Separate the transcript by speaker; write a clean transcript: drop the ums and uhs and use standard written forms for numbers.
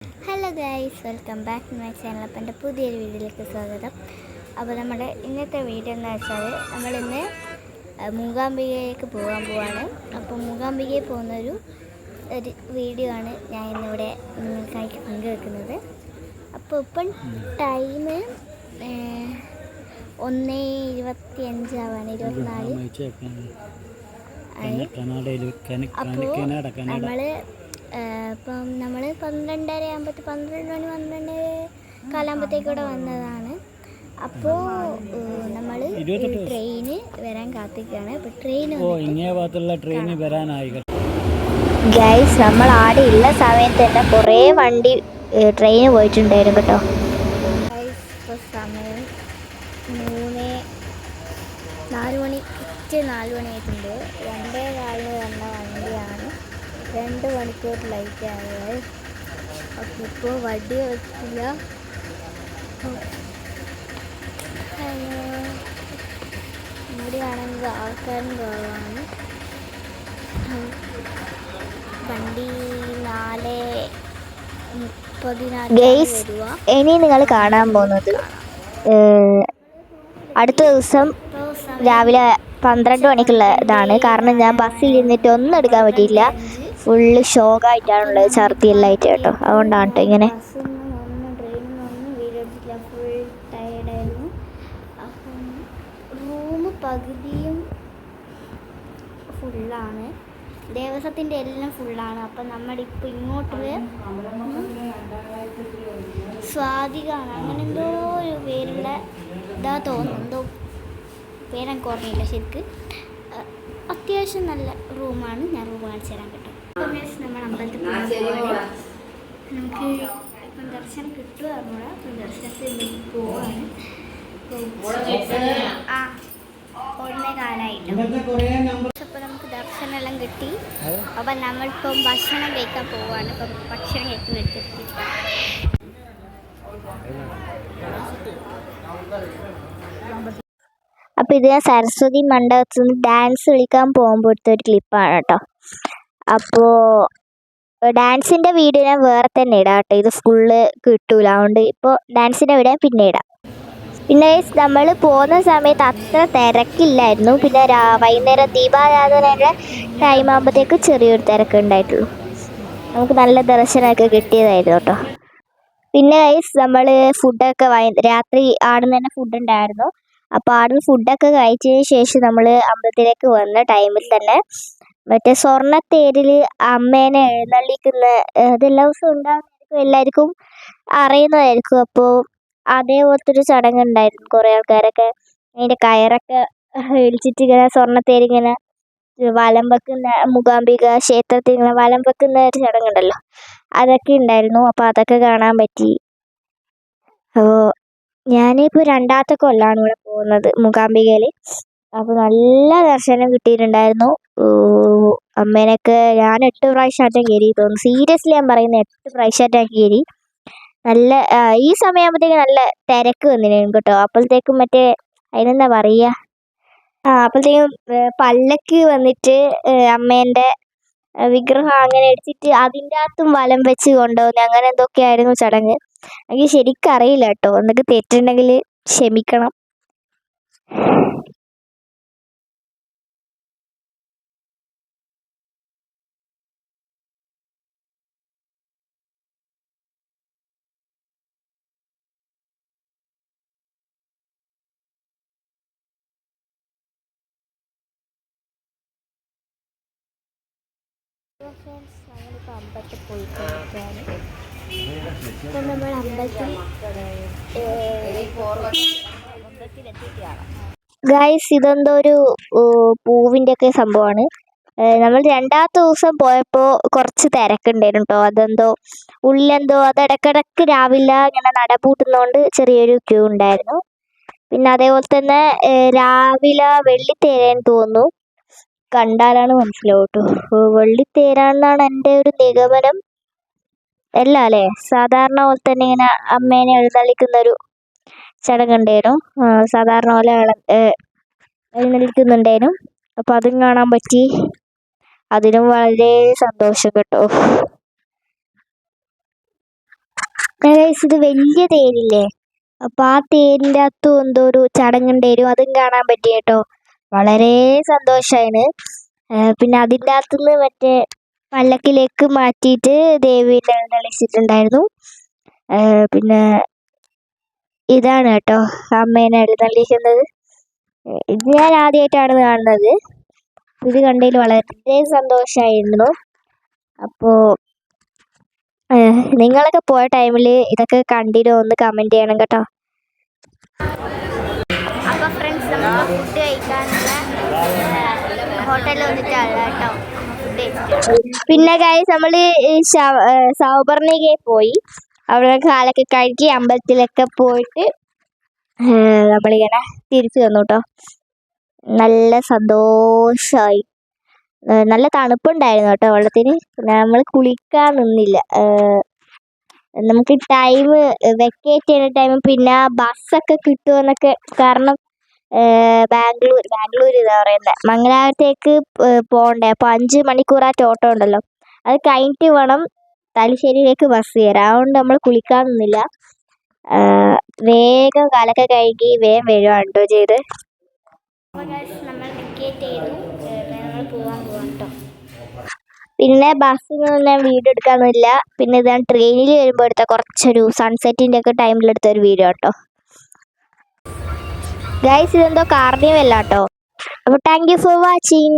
Speaker 1: Hello guys, welcome back to my channel. അപ്പം എൻ്റെ പുതിയൊരു വീഡിയോയിലേക്ക് സ്വാഗതം. അപ്പോൾ നമ്മുടെ ഇന്നത്തെ വീഡിയോ എന്ന് വെച്ചാൽ നമ്മളിന്ന് മൂകാംബികയിലേക്ക് പോകാൻ പോവാണ്. അപ്പോൾ മൂകാംബികയിൽ പോകുന്നൊരു വീഡിയോ ആണ് ഞാൻ ഇന്നിവിടെ നിങ്ങൾക്കായി പങ്കുവെക്കുന്നത്. അപ്പോൾ ഇപ്പം ടൈം 1:25 ആവാണ്, 24. അപ്പോൾ നമ്മൾ 12 കാലാകുമ്പോഴത്തേക്കൂടെ വന്നതാണ്. അപ്പോൾ നമ്മൾ ട്രെയിന് വരാൻ കാത്തിക്കുകയാണ്. അപ്പോൾ ട്രെയിൻ വരാനായി ഗൈസ്, നമ്മൾ ആടെ ഉള്ള സമയത്ത് തന്നെ കുറേ വണ്ടി ട്രെയിന് പോയിട്ടുണ്ടായിരുന്നു കേട്ടോ. ഗൈസ്, ഇപ്പോൾ സമയം 4 മണി ആയിട്ടുണ്ട്. 2:15 വന്ന വണ്ടിയാണ്. 2 മണിക്കൂർ ലൈറ്റ് ആയത്. അപ്പോൾ ഇപ്പോൾ വണ്ടി വെച്ചില്ല. ഇവിടെയാണെങ്കിൽ ആൾക്കാരും കുറവാണ്. വണ്ടി 4:30 ഇനി നിങ്ങൾ കാണാൻ പോകുന്നത് അടുത്ത ദിവസം രാവിലെ 12 മണിക്കുള്ള ഇതാണ്. കാരണം ഞാൻ ബസ്സിൽ ഇരുന്നിട്ട് ഒന്നും എടുക്കാൻ പറ്റിയില്ല. ഫുള്ള് ഷോക്കായിട്ടാണുള്ളത്, ഛർദിയെല്ലാം ആയിട്ട് കേട്ടോ. അതുകൊണ്ടാണ് കേട്ടോ ഇങ്ങനെ. ട്രെയിനൊന്നും വീഡിയോ എടുത്തില്ല, ഫുൾ ടയർഡായിരുന്നു. അപ്പം റൂം പകുതിയും ഫുള്ളാണ്, ദേവസ്വത്തിൻ്റെ എല്ലാം ഫുള്ളാണ്. അപ്പം നമ്മളിപ്പോൾ ഇങ്ങോട്ട് സ്വാതികാണ്, അങ്ങനെ എന്തോ ഒരു പേരുള്ള ഇതാ തോന്നുന്നു. എന്തോ പേരെനിക്ക് ഓർമ്മയില്ല ശരിക്ക്. അത്യാവശ്യം നല്ല റൂമാണ്. ഞാൻ റൂം കാണിച്ചു തരാൻ കേട്ടോ. നമ്മൾ അമ്പലത്തിൽ നമുക്ക് ഇപ്പം ദർശനം കിട്ടുക. അപ്പം ദർശനത്തിൽ പോവാണ്. 1:15 അപ്പോൾ നമുക്ക് ദർശനമെല്ലാം കിട്ടി. അപ്പം നമ്മളിപ്പം ഭക്ഷണം കഴിക്കാൻ പോവാണ്. അപ്പം ഭക്ഷണം കഴിക്കുന്ന എടുത്തിട്ട് അപ്പോൾ ഇത് ഞാൻ സരസ്വതി മണ്ഡപത്തിൽ നിന്ന് ഡാൻസ് കളിക്കാൻ പോകുമ്പോഴത്തെ ഒരു ക്ലിപ്പാണ് കേട്ടോ. അപ്പോൾ ഡാൻസിൻ്റെ വീഡിയോ ഞാൻ വേറെ തന്നെ ഇടാം കേട്ടോ. ഇത് ഫുള്ള് കിട്ടൂല, അതുകൊണ്ട് ഇപ്പോൾ ഡാൻസിൻ്റെ വീഡിയോ പിന്നെ ഇടാം. പിന്നെ നമ്മൾ പോകുന്ന സമയത്ത് അത്ര തിരക്കില്ലായിരുന്നു. പിന്നെ വൈകുന്നേരം ദീപാരാധനയുടെ ടൈം ആകുമ്പോഴത്തേക്ക് ചെറിയൊരു തിരക്കുണ്ടായിട്ടുള്ളൂ. നമുക്ക് നല്ല ദർശനമൊക്കെ കിട്ടിയതായിരുന്നു കേട്ടോ. പിന്നെ നമ്മൾ ഫുഡൊക്കെ രാത്രി ആടുന്ന് തന്നെ ഫുഡ് ഉണ്ടായിരുന്നു. അപ്പോൾ ആടുന്ന് ഫുഡൊക്കെ കഴിച്ചതിന് ശേഷം നമ്മൾ അമ്പലത്തിലേക്ക് വന്ന ടൈമിൽ തന്നെ മറ്റേ സ്വർണ്ണത്തേരിൽ അമ്മേനെ എഴുന്നള്ളിക്കുന്ന അതെല്ലാ ദിവസവും ഉണ്ടാകുന്നതായിരിക്കും, എല്ലാവർക്കും അറിയുന്നതായിരിക്കും. അപ്പോൾ അതേപോലത്തെ ഒരു ചടങ്ങുണ്ടായിരുന്നു. കുറേ ആൾക്കാരൊക്കെ അതിൻ്റെ കയറൊക്കെ വലിച്ചിട്ട് ഇങ്ങനെ സ്വർണ്ണത്തേരിങ്ങനെ വലം വെക്കുന്ന, മൂകാംബിക ക്ഷേത്രത്തിൽ ഇങ്ങനെ വലം വെക്കുന്ന ഒരു ചടങ്ങുണ്ടല്ലോ, അതൊക്കെ ഉണ്ടായിരുന്നു. അപ്പോൾ അതൊക്കെ കാണാൻ പറ്റി. അപ്പോൾ ഞാനിപ്പോൾ 2ാമത്തെ കൊല്ലമാണ് ഇവിടെ പോകുന്നത് മൂകാംബികയിൽ. അപ്പോൾ നല്ല ദർശനം കിട്ടിയിട്ടുണ്ടായിരുന്നു. അമ്മേനൊക്കെ ഞാൻ 8 പ്രാവശ്യമായിട്ട് കയറി തോന്നുന്നു. സീരിയസ്ലി ഞാൻ പറയുന്നത് 8 പ്രാവശ്യമായിട്ട് കയറി. നല്ല ഈ സമയമാകുമ്പോഴത്തേക്ക് നല്ല തിരക്ക് വന്നിരുന്നു കേട്ടോ. അപ്പോഴത്തേക്കും മറ്റേ അതിനെന്താ പറയുക, അപ്പോഴത്തേക്കും പല്ലക്ക് വന്നിട്ട് അമ്മേൻ്റെ വിഗ്രഹം അങ്ങനെ എടുത്തിട്ട് അതിൻ്റെ അകത്തും വലം വെച്ച് കൊണ്ടുപോകുന്നത്, അങ്ങനെ എന്തൊക്കെയായിരുന്നു ചടങ്ങ്. എനിക്ക് ശരിക്കും അറിയില്ല കേട്ടോ. എന്തൊക്കെ തെറ്റുണ്ടെങ്കിൽ ക്ഷമിക്കണം. നമ്മളിപ്പോൾ അമ്പലത്തിൽ പോയിക്കൊണ്ടിരിക്കുകയാണ്. ഇപ്പം നമ്മൾ അമ്പലത്തിലെത്തിയിട്ടാണ് ഗൈസ്. ഇതെന്തോ ഒരു പൂവിൻ്റെ ഒക്കെ സംഭവമാണ്. നമ്മൾ 2ാമത്തെ ദിവസം പോയപ്പോൾ കുറച്ച് തിരക്കുണ്ടായിരുന്നു കേട്ടോ. അതെന്തോ ഉള്ളിലെന്തോ അത് ഇടയ്ക്കിടയ്ക്ക് രാവിലെ ഇങ്ങനെ നട പൂട്ടുന്നതുകൊണ്ട് ചെറിയൊരു ക്യൂ ഉണ്ടായിരുന്നു. പിന്നെ അതേപോലെ തന്നെ രാവിലെ വെള്ളിത്തേരാന്ന് തോന്നുന്നു, കണ്ടാലാണ് മനസ്സിലാവും കേട്ടോ. വെള്ളിത്തേരാണെന്നാണ് എൻ്റെ ഒരു നിഗമനം. അല്ല അല്ലേ, സാധാരണ പോലെ തന്നെ ഇങ്ങനെ അമ്മേനെ എഴുന്നള്ളിക്കുന്നൊരു ചടങ്ങുണ്ടായിരുന്നു. സാധാരണ പോലെ എഴുന്നള്ളിക്കുന്നുണ്ടായിരുന്നു. അപ്പോൾ അതും കാണാൻ പറ്റി. അതിനും വളരെ സന്തോഷം കേട്ടോ. ഗൈസ് ഇത് വലിയ തേരില്ലേ, അപ്പോൾ ആ തേരിൻ്റെ അകത്തും എന്തോ ഒരു ചടങ്ങുണ്ടായിരുന്നു, അതും കാണാൻ പറ്റി കേട്ടോ. വളരെ സന്തോഷമായിന്. പിന്നെ അതിൻ്റെ അകത്തുനിന്ന് മറ്റേ പല്ലക്കിലേക്ക് മാറ്റിയിട്ട് ദേവീനെ എഴുന്നള്ളിച്ചിട്ടുണ്ടായിരുന്നു. പിന്നെ ഇതാണ് കേട്ടോ അമ്മേനെ എഴുന്നള്ളിക്കുന്നത്. ഇത് ഞാൻ ആദ്യമായിട്ടാണ് കാണുന്നത്. ഇത് കണ്ടതിൽ വളരെ സന്തോഷമായിരുന്നു. അപ്പോൾ നിങ്ങളൊക്കെ പോയ ടൈമിൽ ഇതൊക്കെ കണ്ടിരുമോ ഒന്ന് കമൻറ്റ് ചെയ്യണം കേട്ടോ. അപ്പോൾ ഫ്രണ്ട്സ്, നമുക്ക് ഫുഡ് കഴിക്കാനുള്ള ഹോട്ടലിൽ വന്നിട്ടാണ് കേട്ടോ ഫുഡ് കഴിച്ചിട്ട്. പിന്നെ ഗൈസ് നമ്മൾ സൗപർണികയിൽ പോയി, അവിടെ കാലൊക്കെ കഴുകി അമ്പലത്തിലൊക്കെ പോയിട്ട് നമ്മളിങ്ങനെ തിരിച്ചു വന്നു കേട്ടോ. നല്ല സന്തോഷമായി. നല്ല തണുപ്പുണ്ടായിരുന്നു കേട്ടോ വെള്ളത്തിന്. പിന്നെ നമ്മൾ കുളിക്കാൻ നിന്നില്ല. നമുക്ക് ടൈം വെക്കേറ്റ് ചെയ്യുന്ന ടൈം പിന്നെ ബസ്സൊക്കെ കിട്ടുമെന്നൊക്കെ, കാരണം ബാംഗ്ലൂർ എന്താ പറയുന്നത്, മംഗലാപുരത്തേക്ക് പോകണ്ടേ. അപ്പോൾ 5 മണിക്കൂറായിട്ട് ഓട്ടോ ഉണ്ടല്ലോ, അത് കഴിഞ്ഞിട്ട് വേണം തലശ്ശേരിയിലേക്ക് ബസ് കയറാൻ. അതുകൊണ്ട് നമ്മൾ കുളിക്കാൻ നിന്നില്ല, വേഗം കാലൊക്കെ കഴുകി വേഗം വരുവാണ് കേട്ടോ ചെയ്ത്. നമ്മൾ ടിക്കറ്റ് ചെയ്തു, നമ്മൾ പോകാൻ കേട്ടോ. പിന്നെ ബസ്സിൽ നിന്ന് വീഡിയോ എടുക്കാനൊന്നുമില്ല. പിന്നെ ഇതാണ് ട്രെയിനിൽ വരുമ്പോൾ എടുത്ത കുറച്ചൊരു സൺസെറ്റിൻ്റെ ഒക്കെ ടൈമിലെടുത്ത ഒരു വീഡിയോ കേട്ടോ. ഗൈസ് ഇതെന്തോ കാർണിവൽ കേട്ടോ. അപ്പോൾ താങ്ക് യു ഫോർ വാച്ചിങ്.